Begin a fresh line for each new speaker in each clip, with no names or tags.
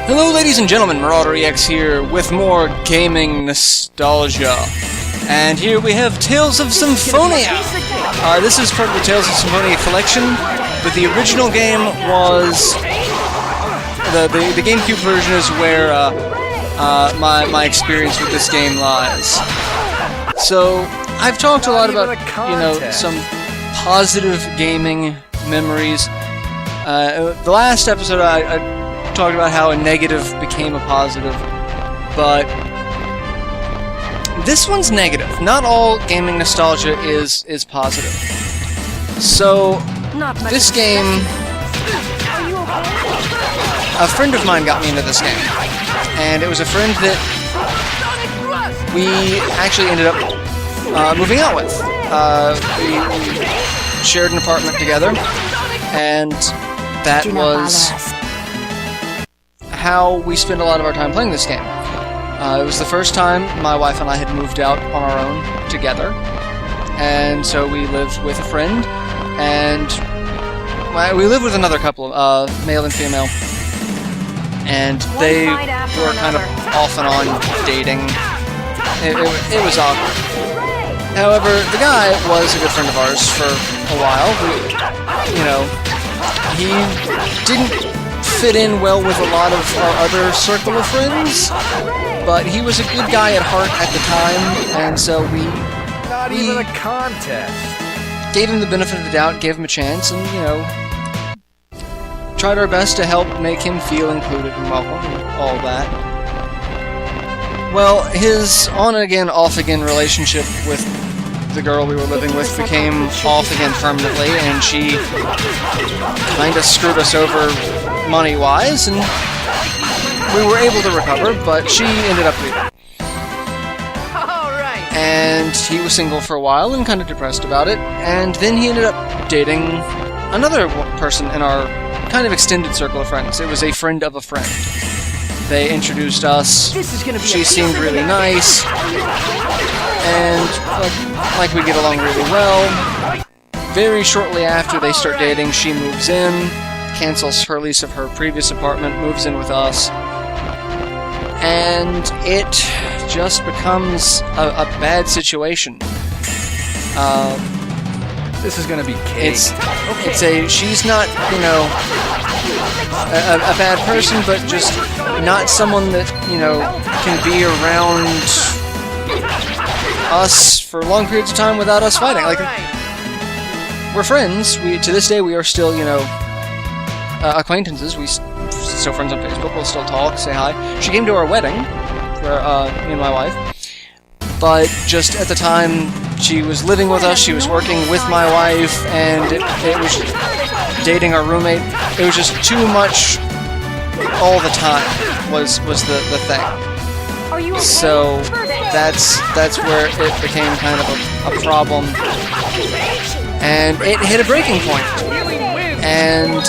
Hello ladies and gentlemen, MarauderEX here with more gaming nostalgia. And here we have Tales of Symphonia! This is part of the Tales of Symphonia collection, but the original game was... The GameCube version is where my experience with this game lies. So, I've talked a lot about, you know, some positive gaming memories. The last episode I talked about how a negative became a positive, but this one's negative. Not all gaming nostalgia is positive. So, this game... A friend of mine got me into this game, and it was a friend that we actually ended up moving out with. We shared an apartment together, and that was how we spent a lot of our time playing this game. It was the first time my wife and I had moved out on our own together, and so we lived with a friend, and we lived with another couple, male and female, and they were kind of off and on dating. It was awkward. However, the guy was a good friend of ours for a while. He didn't fit in well with a lot of our other circle of friends, but he was a good guy at heart at the time, and so we
even a contest.
Gave him the benefit of the doubt, gave him a chance, and, you know, tried our best to help make him feel included and welcome and all that. Well, his on-again, off-again relationship with the girl we were living with became off-again permanently, and she kinda screwed us over money-wise, and we were able to recover, but she ended up leaving. And he was single for a while and kind of depressed about it, and then he ended up dating another person in our kind of extended circle of friends. It was a friend of a friend. They introduced us. She seemed really nice, and like we get along really well. Very shortly after they start dating, she moves in, cancels her lease of her previous apartment, moves in with us, and it just becomes a bad situation.
This is gonna be cake.
She's not, you know, a bad person, but just not someone that, you know, can be around us for long periods of time without us fighting. Like, we're friends. To this day, we are still, you know, acquaintances. We still friends on Facebook. We'll still talk, say hi. She came to our wedding, for me and my wife. But just at the time, she was living with us. She was working with my wife, and it was dating our roommate. It was just too much all the time. Was the thing. So that's where it became kind of a problem, and it hit a breaking point. And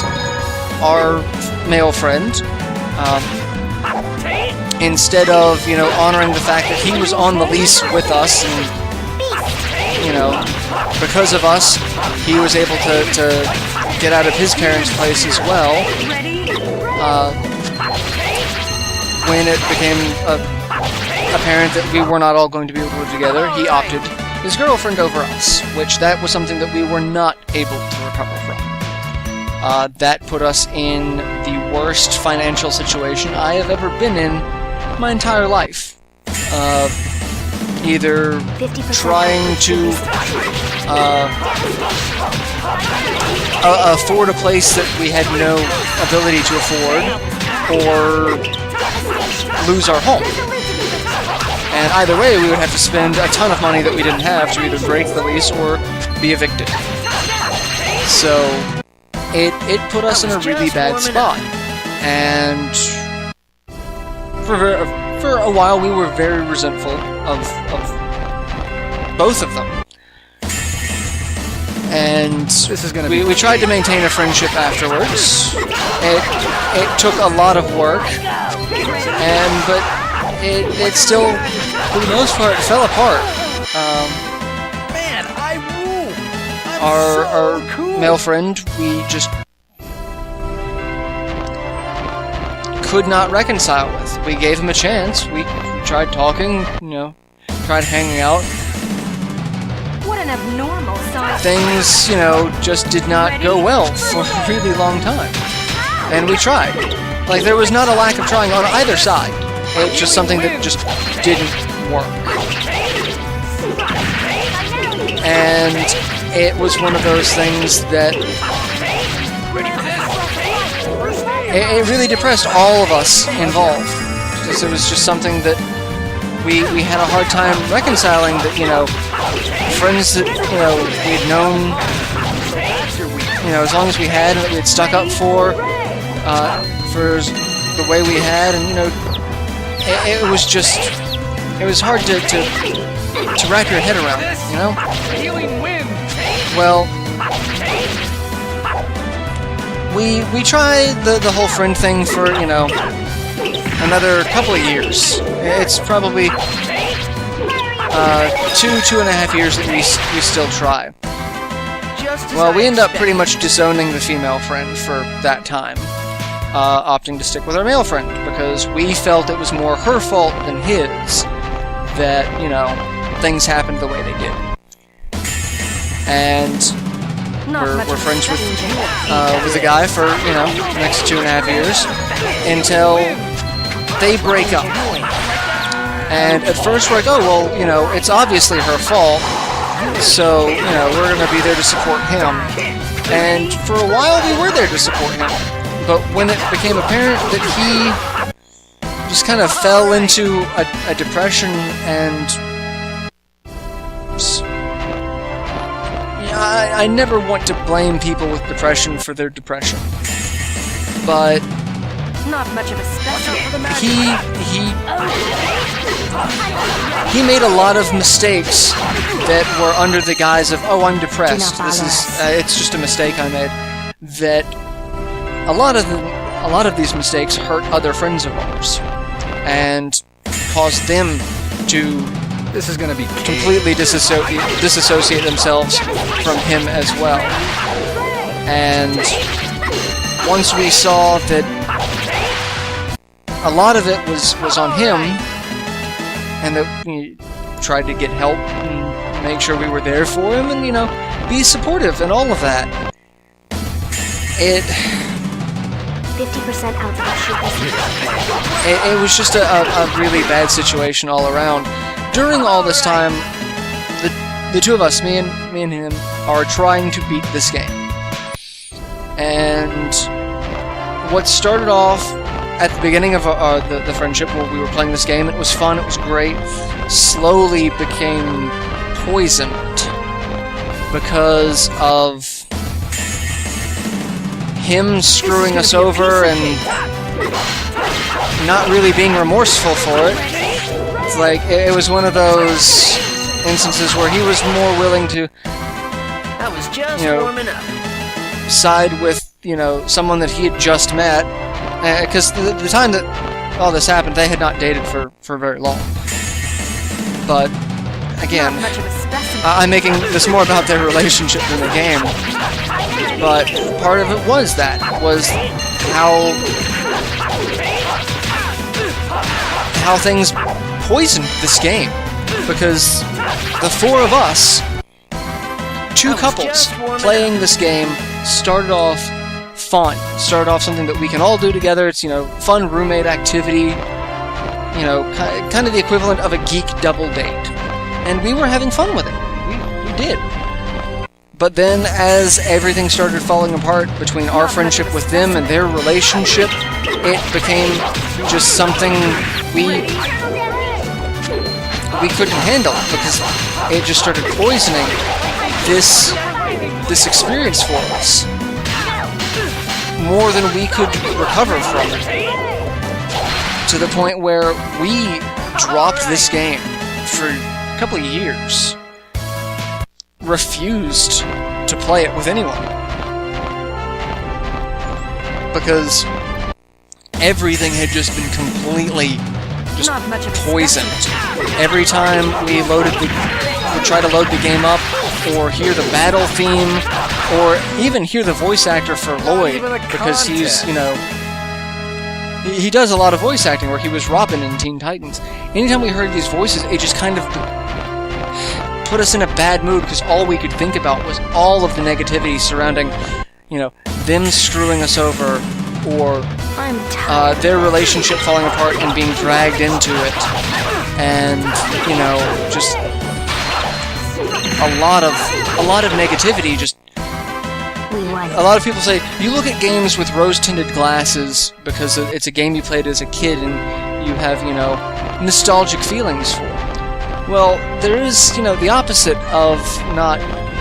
our male friend, instead of, you know, honoring the fact that he was on the lease with us, and, you know, because of us, he was able to get out of his parents' place as well. When it became apparent that we were not all going to be able to live together, he opted his girlfriend over us, which that was something that we were not able to recover from. That put us in the worst financial situation I have ever been in my entire life. Either trying to afford a place that we had no ability to afford, or lose our home. And either way, we would have to spend a ton of money that we didn't have to either break the lease or be evicted. So it put us in a really bad spot. And for a while, we were very resentful of both of them. And we tried to maintain a friendship afterwards. It took a lot of work, but it still, for the most part, fell apart.
Man, I rule!
Our male friend, we just could not reconcile with. We gave him a chance. We tried talking, you know, tried hanging out.
What an abnormal size.
Things, you know, just did not go well for a really long time. And we tried. Like, there was not a lack of trying on either side. It's just something that just didn't work. And it was one of those things that it really depressed all of us involved. Because it was just something that we had a hard time reconciling, that, you know, friends that, you know, we'd known, you know, as long as we had, and that we'd stuck up for the way we had, and, you know, it was just, it was hard to wrap your head around, you know? Well, we tried the whole friend thing for, you know, another couple of years. It's probably 2.5 years that we still try. Well, we end up pretty much disowning the female friend for that time, opting to stick with our male friend, because we felt it was more her fault than his that, you know, things happened the way they did. And we're friends with a guy for, you know, the next 2.5 years until they break up. And at first we're like, oh, well, you know, it's obviously her fault, so, you know, we're going to be there to support him. And for a while we were there to support him. But when it became apparent that he just kind of fell into a depression, and I never want to blame people with depression for their depression, but
not much of a specimen.
He made a lot of mistakes that were under the guise of, oh, I'm depressed. This is it's just a mistake I made. That a lot of these mistakes hurt other friends of ours and caused them to completely disassociate themselves from him as well. And once we saw that a lot of it was on him, and that we tried to get help and make sure we were there for him, and, you know, be supportive and all of that,
50% out of that
it was just a really bad situation all around. During all this time, the two of us, me and him, are trying to beat this game. And what started off at the beginning of the friendship, where we were playing this game, it was fun, it was great, slowly became poisoned because of him screwing us over and not really being remorseful for it. It's like, it was one of those instances where he was more willing to, you know, side with, you know, someone that he had just met, because the time that all this happened, they had not dated for very long. But again, I'm making this more about their relationship than the game. But part of it was how things poisoned this game, because the four of us, two couples playing this game, started off fun. Started off something that we can all do together. It's, you know, fun roommate activity, you know, kind of the equivalent of a geek double date. And we were having fun with it. We did. But then, as everything started falling apart between our friendship with them and their relationship, it became just something we couldn't handle, because it just started poisoning this experience for us more than we could recover from it, to the point where we dropped this game for a couple of years. Refused to play it with anyone, because everything had just been completely poisoned. Every time we try to load the game up, or hear the battle theme, or even hear the voice actor for Lloyd, because he's, you know, He does a lot of voice acting, where he was Robin in Teen Titans. Anytime we heard these voices, it just kind of put us in a bad mood, because all we could think about was all of the negativity surrounding, you know, them screwing us over, or their relationship falling apart and being dragged into it, and, you know, just a lot of negativity. Just a lot of people say, you look at games with rose-tinted glasses because it's a game you played as a kid and you have, you know, nostalgic feelings for. Well, there is, you know, the opposite of not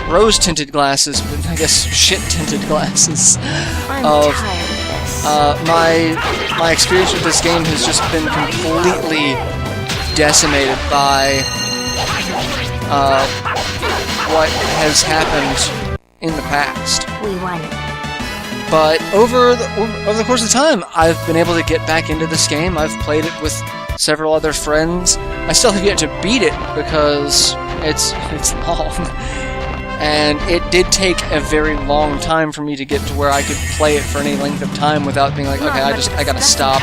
rose-tinted glasses, but I guess shit-tinted glasses. My experience with this game has just been completely decimated by what has happened in the past.
We won.
But over the course of time, I've been able to get back into this game. I've played it with several other friends. I still have yet to beat it because it's long. And it did take a very long time for me to get to where I could play it for any length of time without being like, okay, I gotta stop.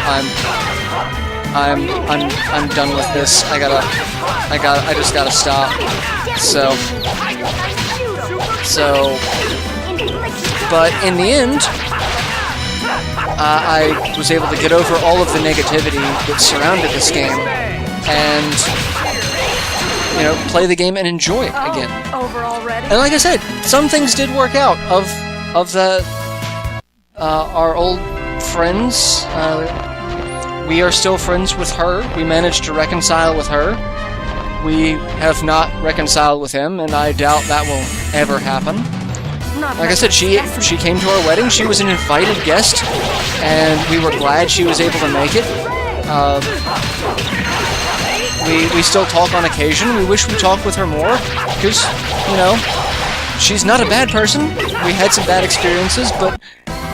I'm done with this. I just gotta stop. But in the end, I was able to get over all of the negativity that surrounded this game, and, you know, play the game and enjoy it again. And like I said, some things did work out. Of our old friends, we are still friends with her. We managed to reconcile with her. We have not reconciled with him, and I doubt that will ever happen. Like I said, she came to our wedding. She was an invited guest, and we were glad she was able to make it. We still talk on occasion. We wish we talked with her more, because, you know, she's not a bad person. We had some bad experiences, but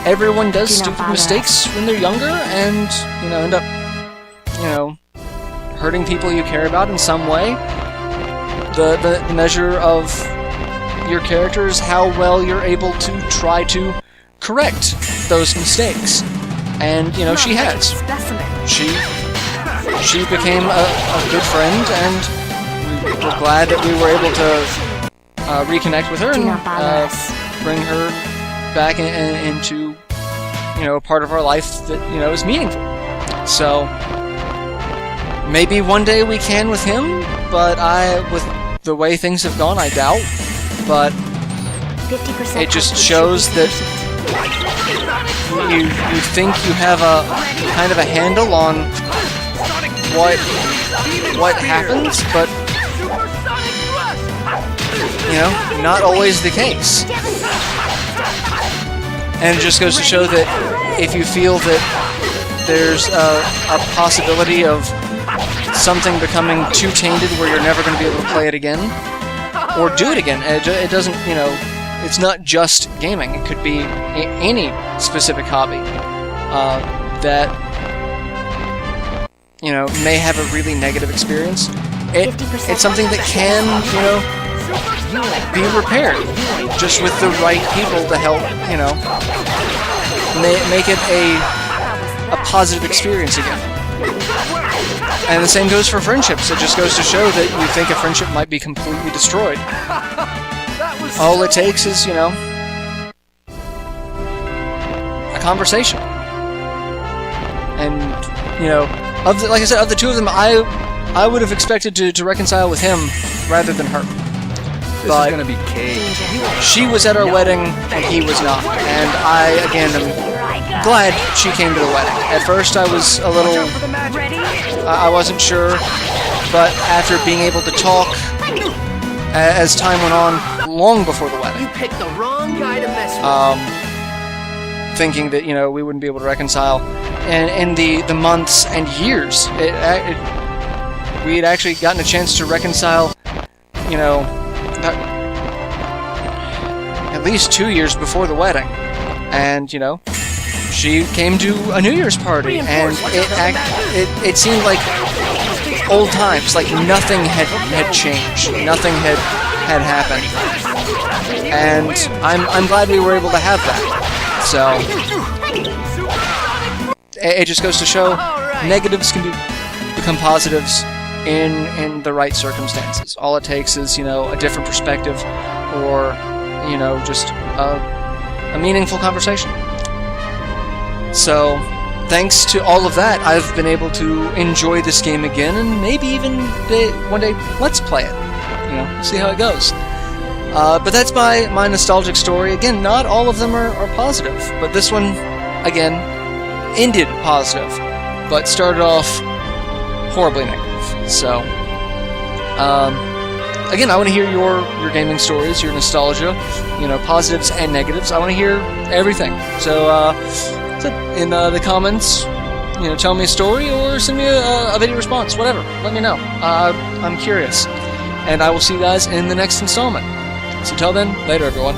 everyone does stupid mistakes when they're younger, and, you know, end up, you know, hurting people you care about in some way. The measure of your character is how well you're able to try to correct those mistakes. And, you know, she has. She became a good friend, and we're glad that we were able to reconnect with her and bring her back into, you know, a part of our life that, you know, is meaningful. So, maybe one day we can with him, but with the way things have gone, I doubt. But it just shows that you think you have a kind of a handle on what happens, but, you know, not always the case. And it just goes to show that if you feel that there's a possibility of something becoming too tainted where you're never going to be able to play it again, or do it again, it doesn't, you know, it's not just gaming. It could be any specific hobby that, you know, may have a really negative experience. It's something that can, you know, be repaired, just with the right people to help, you know, make it a positive experience again. And the same goes for friendships. It just goes to show that you think a friendship might be completely destroyed. All it takes is, you know, a conversation. And, you know, like I said, of the two of them, I would have expected to reconcile with him rather than her.
This is gonna be cake.
She was at our wedding, and he was not. And I, again, am glad she came to the wedding. At first, I was a little... I wasn't sure, but after being able to talk, as time went on, long before the wedding,
you picked the wrong guy to mess with.
Thinking that, you know, we wouldn't be able to reconcile, and in the months and years, we had actually gotten a chance to reconcile, you know, at least 2 years before the wedding, and, you know, she came to a New Year's party, and it seemed like old times, like nothing had changed, nothing had happened, and I'm glad we were able to have that. So it just goes to show negatives can become positives in the right circumstances. All it takes is, you know, a different perspective, or, you know, just a meaningful conversation. So, thanks to all of that, I've been able to enjoy this game again, and maybe even one day let's play it. You know, see how it goes. But that's my nostalgic story. Again, not all of them are positive, but this one, again, ended positive, but started off horribly negative. So, again, I want to hear your gaming stories, your nostalgia, you know, positives and negatives. I want to hear everything. So, in the comments, you know, tell me a story or send me a video response, whatever. Let me know. I'm curious. And I will see you guys in the next installment. So till then, later everyone.